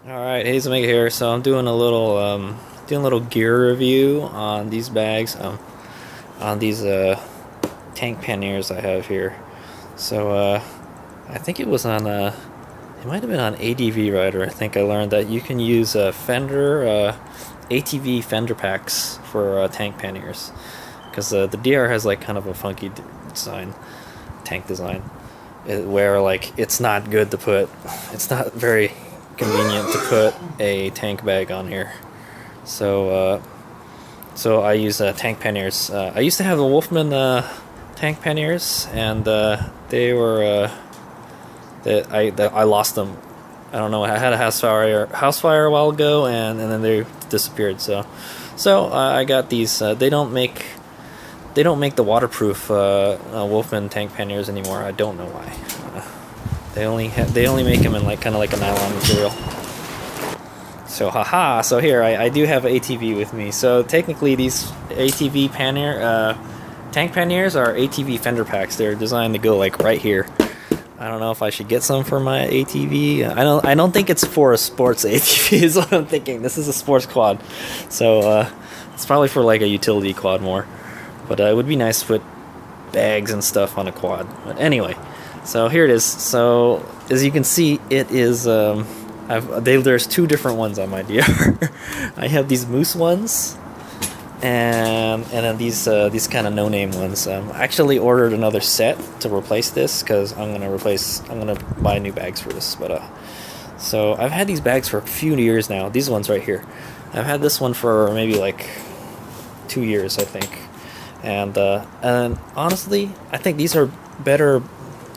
Alright, HadesOmega here. So I'm doing a little gear review on these bags, on these tank panniers I have here. So I think it was on it might have been on ADV Rider. I think I learned that you can use Fender ATV Fender packs for tank panniers, because the DR has like kind of a funky design, tank design, where like it's not very convenient to put a tank bag on here. So I use tank panniers. I used to have the Wolfman tank panniers, and they were I lost them. I don't know. I had a house fire a while ago, and then they disappeared. So I got these. They don't make the waterproof Wolfman tank panniers anymore. I don't know why. They only make them in like kind of like a nylon material. So haha. So here I do have an ATV with me. So technically these ATV tank panniers are ATV fender packs. They're designed to go like right here. I don't know if I should get some for my ATV. I don't think it's for a sports ATV is what I'm thinking. This is a sports quad. So it's probably for like a utility quad more. But it would be nice to put bags and stuff on a quad. But anyway, so here it is. So as you can see, it is there's two different ones on my DR. I have these moose ones, and then these kind of no-name ones. I actually ordered another set to replace this, because I'm gonna buy new bags for this. But so I've had these bags for a few years now. These ones right here. I've had this one for maybe like 2 years, I think. And honestly, I think these are better.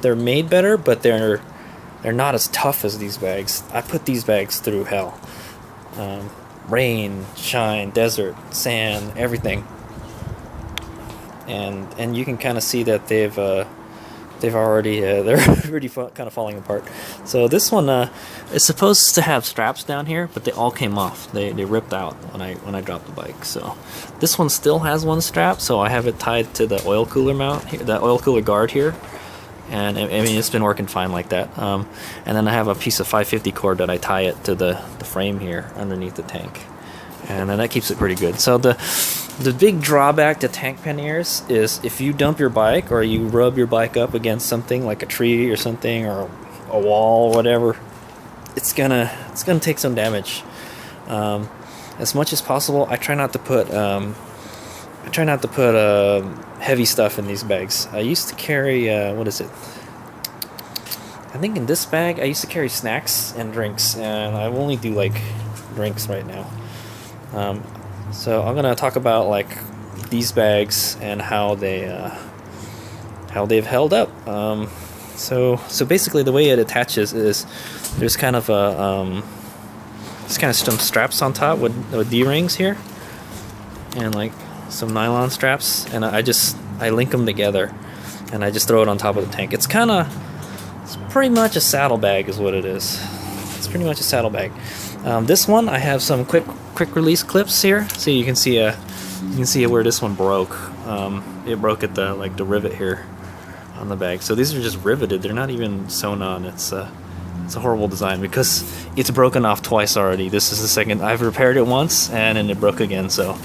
They're made better, but they're not as tough as these bags. I put these bags through hell. Rain, shine, desert, sand, everything. And you can kind of see that they're already kind of falling apart. So this one is supposed to have straps down here, but they all came off. They ripped out when I dropped the bike. So this one still has one strap, so I have it tied to the oil cooler mount here, the oil cooler guard here. And I mean, it's been working fine like that. And then I have a piece of 550 cord that I tie it to the frame here underneath the tank, and then that keeps it pretty good. So the big drawback to tank panniers is if you dump your bike or you rub your bike up against something like a tree or something, or a wall or whatever, it's gonna take some damage. As much as possible, I try not to put heavy stuff in these bags. I used to carry what is it? I think in this bag I used to carry snacks and drinks, and I only do like drinks right now. So I'm gonna talk about like these bags and how they've held up. So basically the way it attaches is there's kind of some straps on top with D-rings here, and like some nylon straps, and I link them together, and I just throw it on top of the tank. It's pretty much a saddlebag is what it is. It's pretty much a saddlebag. This one I have some quick release clips here, so you can see where this one broke. It broke at the rivet here on the bag. So these are just riveted. They're not even sewn on. It's a horrible design because it's broken off twice already. This is the second. I've repaired it once and then it broke again. So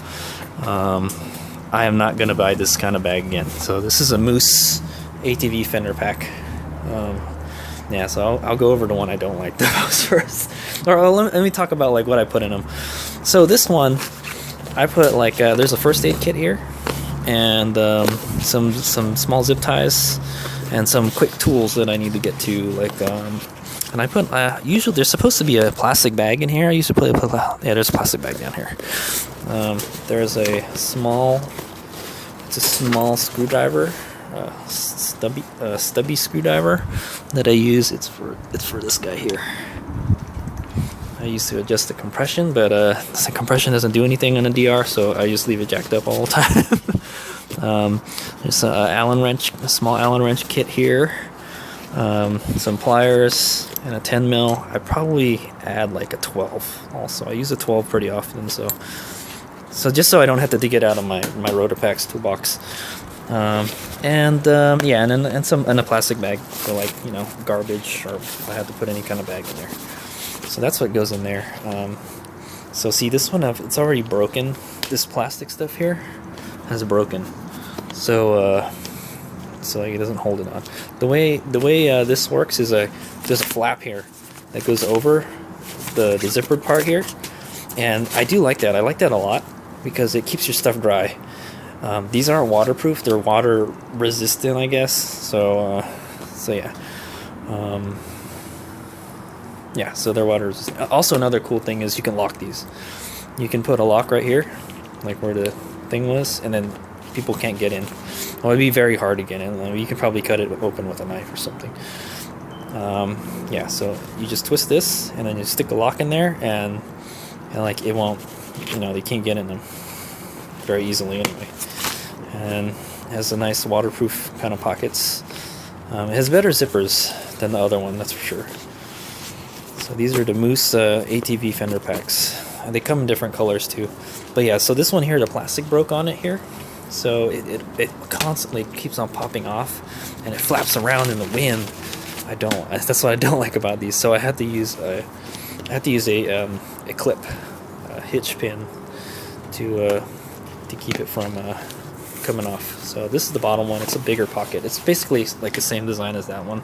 I am not gonna buy this kind of bag again. So this is a Moose ATV fender pack. Yeah, so I'll go over the one I don't like the most first. Or let me talk about like what I put in them. So this one, I put like there's a first aid kit here, and some small zip ties, and some quick tools that I need to get to. Like and I put usually there's supposed to be a plastic bag in here. I used to put there's a plastic bag down here. There's a small screwdriver, stubby screwdriver that I use. It's for this guy here. I used to adjust the compression, but the compression doesn't do anything on a DR, so I just leave it jacked up all the time. There's a small Allen wrench kit here, some pliers, and a 10 mil. I probably add like a 12 also. I use a 12 pretty often, so just so I don't have to dig it out of my Rotorpax toolbox. And a plastic bag for, like, garbage, or if I had to put any kind of bag in there. So that's what goes in there. So see, this one, it's already broken. This plastic stuff here has broken. So so it doesn't hold it on. The way this works is there's a flap here that goes over the zippered part here, and I do like that. I like that a lot because it keeps your stuff dry. These aren't waterproof; they're water resistant, I guess. So yeah. Yeah, so they're water resistant. Also, another cool thing is you can lock these. You can put a lock right here, like where the thing was, and then people can't get in. Well, it'd be very hard to get in. You can probably cut it open with a knife or something. Yeah, so you just twist this, and then you stick a lock in there, and like it won't, they can't get in them very easily anyway. And it has a nice waterproof kind of pockets. It has better zippers than the other one, that's for sure. So these are the Moose ATV fender packs. They come in different colors too. But yeah, so this one here, the plastic broke on it here. So it constantly keeps on popping off, and it flaps around in the wind. That's what I don't like about these. So I had to use a clip, a hitch pin, to keep it from coming off. So this is the bottom one. It's a bigger pocket. It's basically like the same design as that one.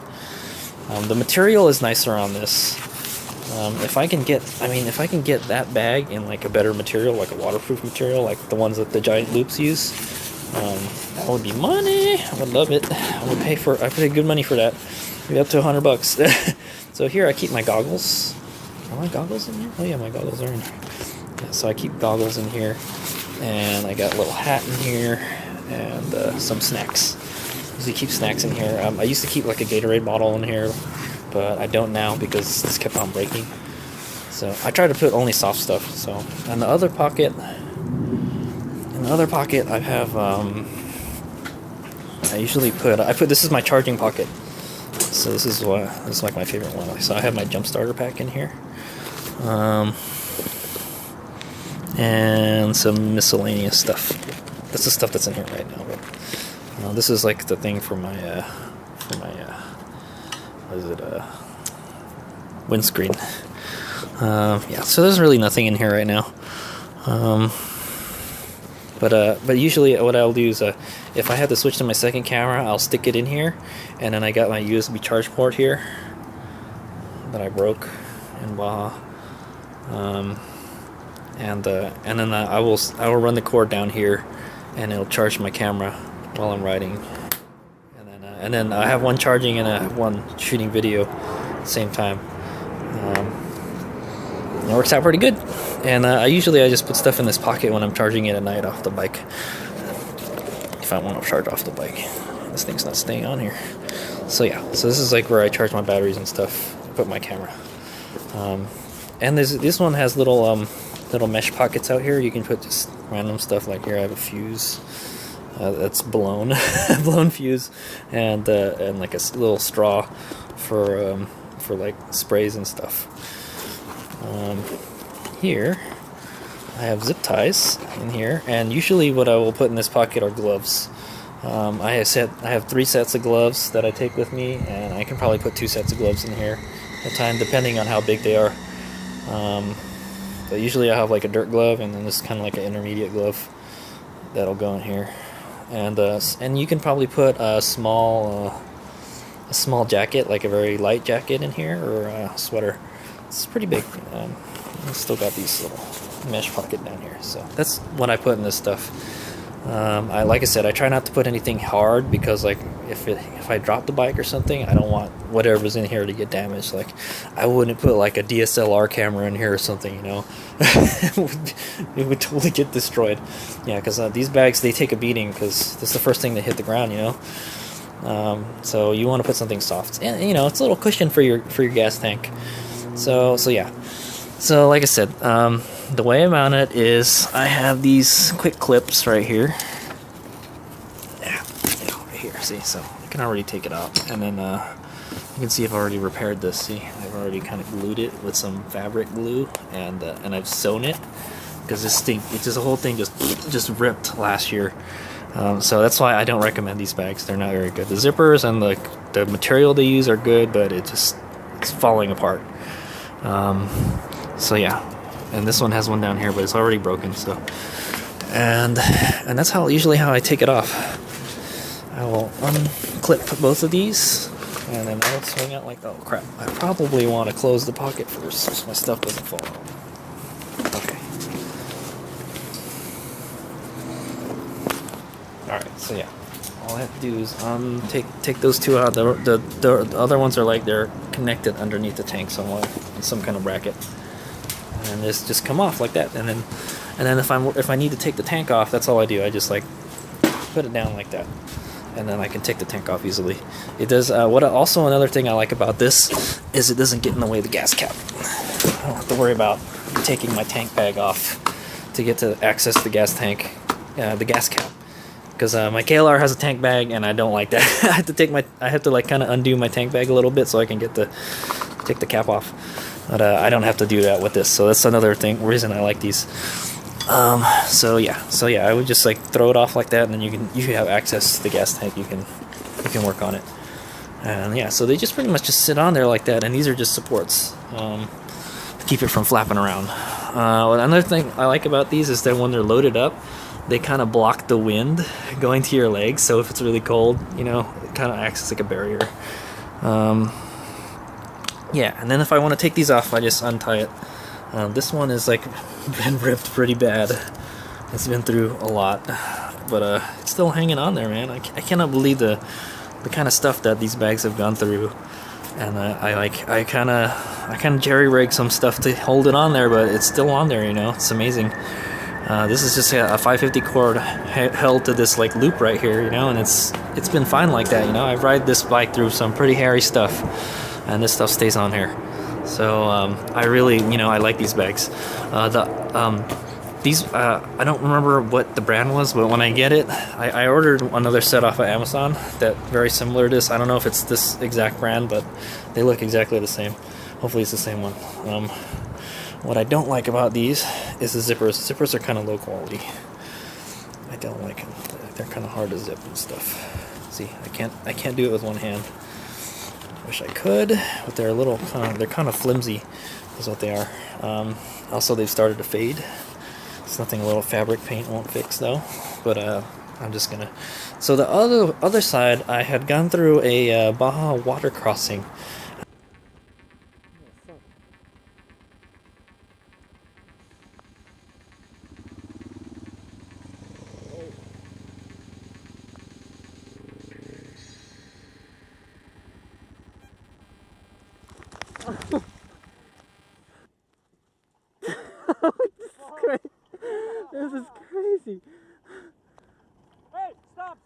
The material is nicer on this. If I can get that bag in like a better material, like a waterproof material, like the ones that the Giant Loops use, that would be money. I would love it. I pay good money for that. Maybe up to $100. So here I keep my goggles. Are my goggles in here? Oh yeah, my goggles are in here. Yeah, so I keep goggles in here, and I got a little hat in here, and some snacks. I usually keep snacks in here. I used to keep like a Gatorade bottle in here, but I don't now because this kept on breaking. So I try to put only soft stuff. So in the other pocket, I have this is my charging pocket. So this is like my favorite one. So I have my jump starter pack in here, and some miscellaneous stuff. That's the stuff that's in here right now. But this is like the thing for my windscreen. Yeah, so there's really nothing in here right now. But usually what I'll do is if I have to switch to my second camera, I'll stick it in here, and then I got my USB charge port here that I broke in Baja. And then I will run the cord down here, and it'll charge my camera while I'm riding. And then I have one charging and I have one shooting video at the same time. It works out pretty good. And I just put stuff in this pocket when I'm charging it at night off the bike. If I want to charge off the bike. This thing's not staying on here. So yeah, so this is like where I charge my batteries and stuff. Put my camera. And this one has little mesh pockets out here. You can put just random stuff. Like here I have a fuse. That's blown fuse, and like a little straw for like sprays and stuff. Here I have zip ties in here, and usually what I will put in this pocket are gloves. I have 3 sets of gloves that I take with me, and I can probably put 2 sets of gloves in here at a time, depending on how big they are. But usually I have like a dirt glove, and then this is kind of like an intermediate glove that'll go in here. And you can probably put a small jacket, like a very light jacket in here, or a sweater. It's pretty big. I still got these little mesh pocket down here. So that's what I put in this stuff. Like I said, I try not to put anything hard, because like if I drop the bike or something, I don't want whatever's in here to get damaged. Like I wouldn't put like a DSLR camera in here or something, it would totally get destroyed. Yeah, because these bags, they take a beating, because that's the first thing that hit the ground, so you want to put something soft, and it's a little cushion for your gas tank. So yeah. So like I said, the way I mount it is I have these quick clips right here. Yeah, right here. See, so I can already take it out, and then you can see I've already repaired this. See, I've already kind of glued it with some fabric glue, and I've sewn it, because the whole thing just ripped last year. So that's why I don't recommend these bags. They're not very good. The zippers and the material they use are good, but it's falling apart. So yeah, and this one has one down here, but it's already broken. So, and that's usually how I take it off. I will unclip both of these, and then I'll swing out like, oh crap, I probably want to close the pocket first so my stuff doesn't fall out. Okay. Alright, so yeah, all I have to do is take those two out. The other ones are like they're connected underneath the tank somewhere in some kind of bracket, and this just come off like that. And then if I need to take the tank off, that's all I do. I just like put it down like that, and then I can take the tank off easily. It does. Also another thing I like about this is it doesn't get in the way of the gas cap. I don't have to worry about taking my tank bag off to get to access the gas tank, the gas cap. Because my KLR has a tank bag, and I don't like that. I have to like kind of undo my tank bag a little bit so I can take the cap off. But I don't have to do that with this, so that's another reason I like these. So yeah, I would just like throw it off like that, and then you have access to the gas tank. You can work on it, and yeah, so they just pretty much just sit on there like that, and these are just supports to keep it from flapping around. Another thing I like about these is that when they're loaded up, they kind of block the wind going to your legs, so if it's really cold, it kind of acts as like a barrier. Yeah, and then if I want to take these off, I just untie it. This one is like been ripped pretty bad. It's been through a lot, but it's still hanging on there, man. I cannot believe the kind of stuff that these bags have gone through. And I kind of jerry rig some stuff to hold it on there, but it's still on there. It's amazing. This is just a 550 cord held to this like loop right here, and it's been fine like that. I ride this bike through some pretty hairy stuff, and this stuff stays on here. So I really, I like these bags. These I don't remember what the brand was, but when I get it, I ordered another set off of Amazon that very similar to this. I don't know if it's this exact brand, but they look exactly the same. Hopefully it's the same one. What I don't like about these is the zippers. The zippers are kind of low quality. I don't like them. They're kind of hard to zip and stuff. See, I can't do it with one hand. Wish I could, but they're they're kind of flimsy, is what they are. Also, they've started to fade. It's nothing a little fabric paint won't fix though. But I'm just gonna. So the other side, I had gone through a Baja water crossing. This is crazy. Hey, stop.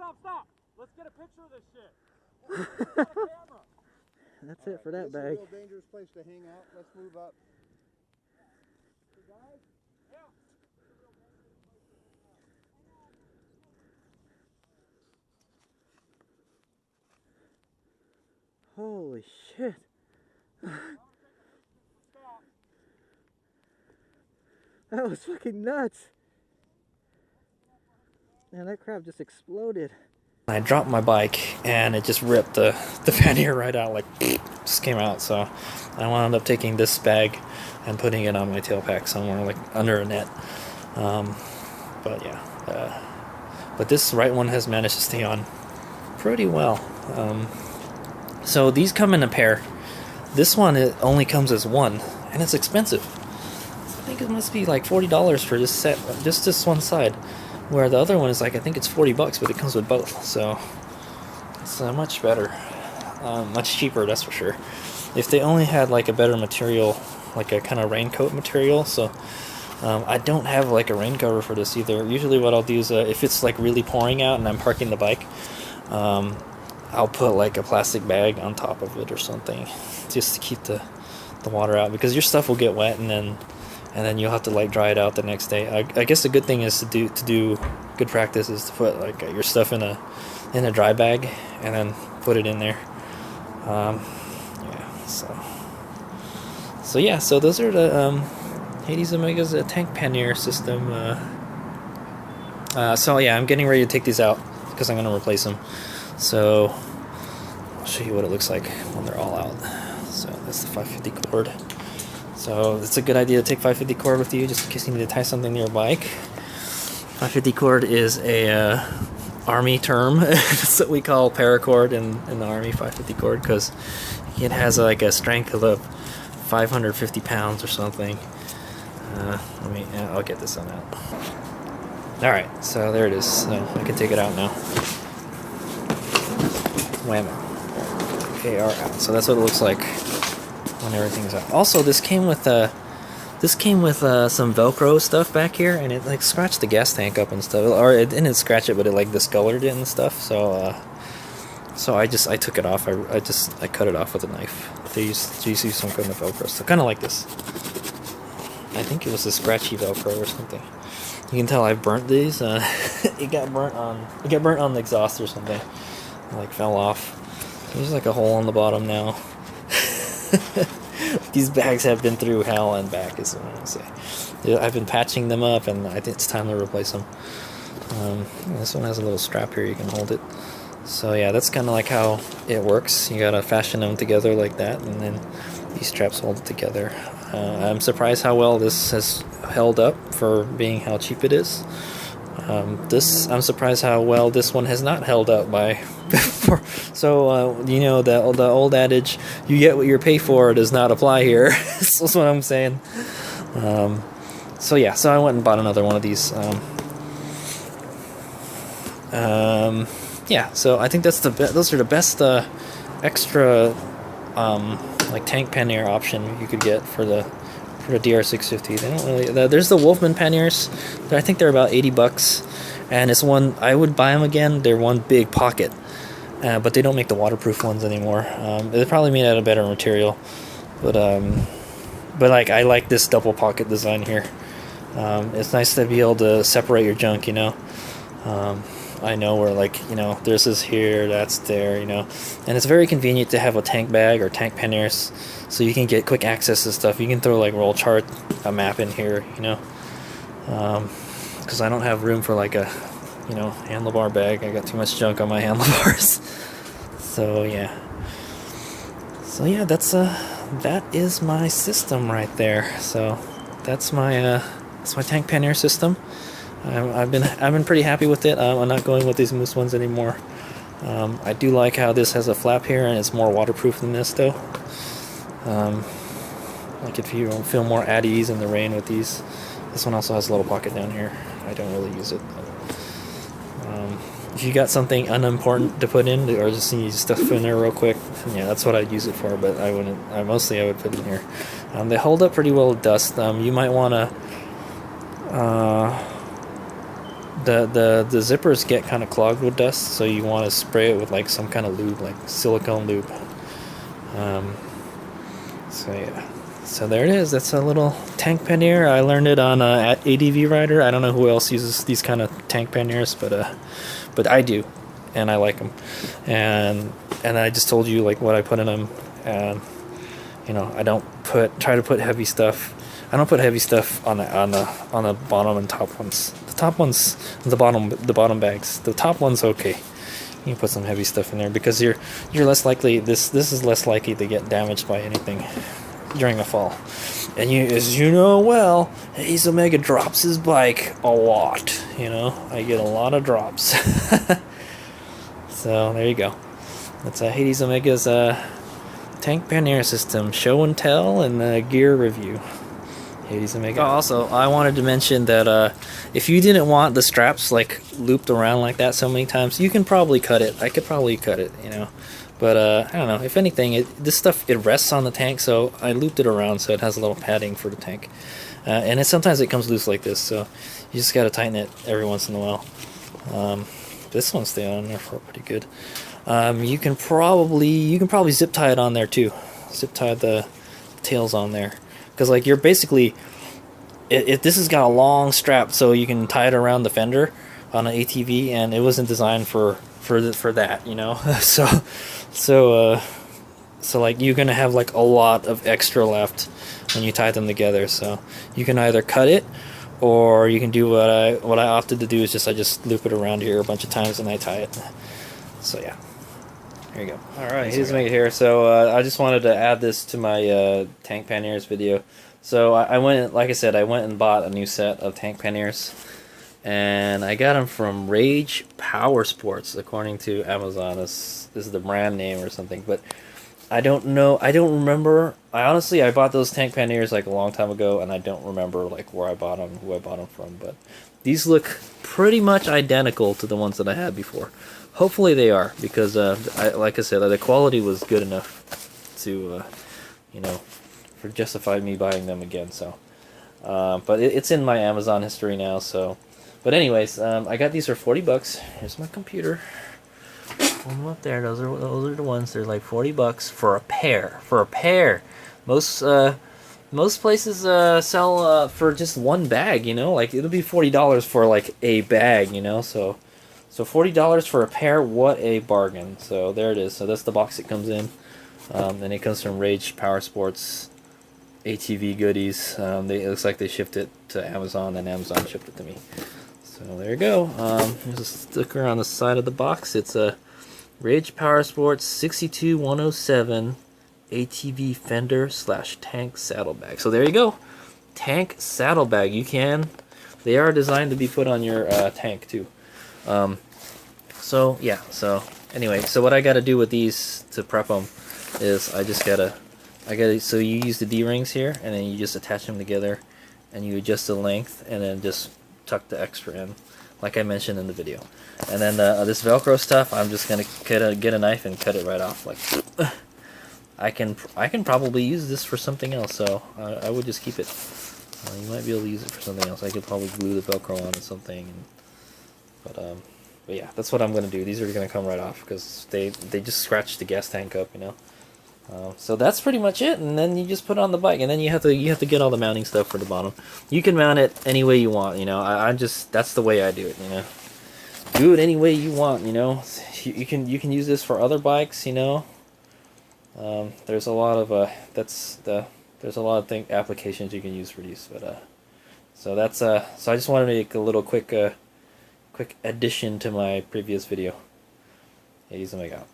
Let's get a picture of this shit. That's it for that bag. This is a real dangerous place to hang out. Let's move up. Guys? Yeah. Holy shit. That was fucking nuts. Man, that crap just exploded. I dropped my bike and it just ripped the pannier right out, like just came out. So I wound up taking this bag and putting it on my tail pack somewhere like under a net. But yeah, but this right one has managed to stay on pretty well. So these come in a pair. This one, it only comes as one, and it's expensive. I think it must be like $40 for this set, just this one side. Where the other one is like, I think it's $40, but it comes with both. So it's much better, much cheaper, that's for sure. If they only had like a better material, like a kind of raincoat material. So I don't have like a rain cover for this either. Usually what I'll do is if it's like really pouring out and I'm parking the bike, I'll put like a plastic bag on top of it or something, just to keep the water out, because your stuff will get wet and then you'll have to like dry it out the next day. I guess the good thing is to do good practice is to put like your stuff in a dry bag and then put it in there. Yeah, so those are the HadesOmega's tank pannier system. So yeah, I'm getting ready to take these out because I'm going to replace them. So I'll show you what it looks like when they're all out. So that's the 550 cord. So it's a good idea to take 550 cord with you just in case you need to tie something to your bike. 550 cord is a Army term. That's what we call paracord in the Army, 550 cord, because it has like a strength of 550 pounds or something. I'll get this one out. Alright, so there it is. So I can take it out now. Whammo. AR out. So that's what it looks like when everything's out. Also, this came with some Velcro stuff back here, and it like scratched the gas tank up and stuff. Or it didn't scratch it, but it like discolored it and stuff. So I took it off. I cut it off with a knife. They used some kind of Velcro stuff, kind of like this. I think it was a scratchy Velcro or something. You can tell I burnt these. It got burnt on the exhaust or something. It like fell off. There's like a hole on the bottom now. These bags have been through hell and back, is what I'm gonna say. I've been patching them up, and I think it's time to replace them. This one has a little strap here, you can hold it. So yeah, that's kind of like how it works. You gotta fashion them together like that, and then these straps hold it together. I'm surprised how well this has held up for being how cheap it is. I'm surprised how well this one has not held up by. So you know, the old adage, "You get what you pay for," does not apply here. That's what I'm saying. So yeah, so I went and bought another one of these. Yeah, so I think those are the best extra like tank pannier option you could get for the DR650. They don't really. There's the Wolfman panniers. I think they're about $80, and it's one I would buy them again. They're one big pocket, but they don't make the waterproof ones anymore. They're probably made out of better material, but like I like this double pocket design here. It's nice to be able to separate your junk, you know. I know where, like, you know, this is here, that's there, you know. And it's very convenient to have a tank bag or tank panniers, so you can get quick access to stuff. You can throw, like, roll chart, a map in here, you know. Because I don't have room for, like, a, you know, handlebar bag. I got too much junk on my handlebars. So, yeah. So, yeah, that is my system right there. So, that's my tank pannier system. I've been pretty happy with it. I'm not going with these moose ones anymore. I do like how this has a flap here and it's more waterproof than this though. Like if you feel more at ease in the rain with these. This one also has a little pocket down here. I don't really use it. If you got something unimportant to put in, or just need stuff in there real quick, yeah, that's what I'd use it for. But I wouldn't. Mostly I would put it in here. They hold up pretty well with dust. You might want to. The zippers get kind of clogged with dust, so you want to spray it with like some kind of lube, like silicone lube. So yeah, so there it is. That's a little tank pannier. I learned it on ADV Rider. I don't know who else uses these kind of tank panniers, but I do, and I like them. And I just told you like what I put in them, and you know, I don't try to put heavy stuff. I don't put heavy stuff on the bottom and top ones. The top ones, the bottom bags. The top one's okay. You can put some heavy stuff in there because you're less likely. This is less likely to get damaged by anything during a fall. And as you know well, HadesOmega drops his bike a lot. You know, I get a lot of drops. So there you go. That's HadesOmega's tank pannier system show and tell and gear review. HadesOmega. Oh, also, I wanted to mention that if you didn't want the straps like looped around like that so many times, you can probably cut it. I could probably cut it, you know. But I don't know. If anything, this stuff it rests on the tank, so I looped it around so it has a little padding for the tank. And sometimes it comes loose like this, so you just gotta tighten it every once in a while. This one's staying on there for pretty good. You can probably zip tie it on there too. Zip tie the tails on there. Because like you're basically, this has got a long strap, so you can tie it around the fender on an ATV, and it wasn't designed for that, you know. so like you're gonna have like a lot of extra left when you tie them together. So you can either cut it, or you can do what I opted to do is I just loop it around here a bunch of times and I tie it. So yeah. There you go. Alright, HadesOmega here. So I just wanted to add this to my tank panniers video. So I went, like I said, I went and bought a new set of tank panniers, and I got them from Rage Powersports, according to Amazon. This is the brand name or something, but I don't know. I don't remember. I bought those tank panniers like a long time ago, and I don't remember like where I bought them, who I bought them from. But these look pretty much identical to the ones that I had before. Hopefully they are, because like I said, the quality was good enough to, you know, for justify me buying them again. So, but it's in my Amazon history now. So, but anyways, I got these for $40. Here's my computer. Hold them up there. Those are the ones. They're like $40 for a pair. For a pair, most places sell for just one bag. You know, like it'll be $40 for like a bag. You know, so $40 for a pair. What a bargain! So there it is. So that's the box it comes in. And it comes from Rage Powersports ATV goodies. It looks like they shipped it to Amazon, and Amazon shipped it to me. So there you go. There's a sticker on the side of the box. It's a Rage Powersports 62107 ATV Fender / tank saddlebag. So there you go. Tank saddlebag. They are designed to be put on your tank too. So yeah. So anyway, so what I got to do with these to prep them is so you use the D-rings here, and then you just attach them together, and you adjust the length, and then just tuck the extra in, like I mentioned in the video. And then this Velcro stuff, I'm just gonna get a knife and cut it right off. Like, I can probably use this for something else, so I would just keep it. You might be able to use it for something else. I could probably glue the Velcro on or something. But yeah, that's what I'm gonna do. These are gonna come right off because they just scratch the gas tank up, you know. So that's pretty much it, and then you just put it on the bike, and then you have to get all the mounting stuff for the bottom. You can mount it any way you want, you know. That's the way I do it, you know. Do it any way you want, you know. You can use this for other bikes, you know. There's a lot of applications you can use for these, but so that's so I just wanted to make a little quick addition to my previous video. HadesOmega.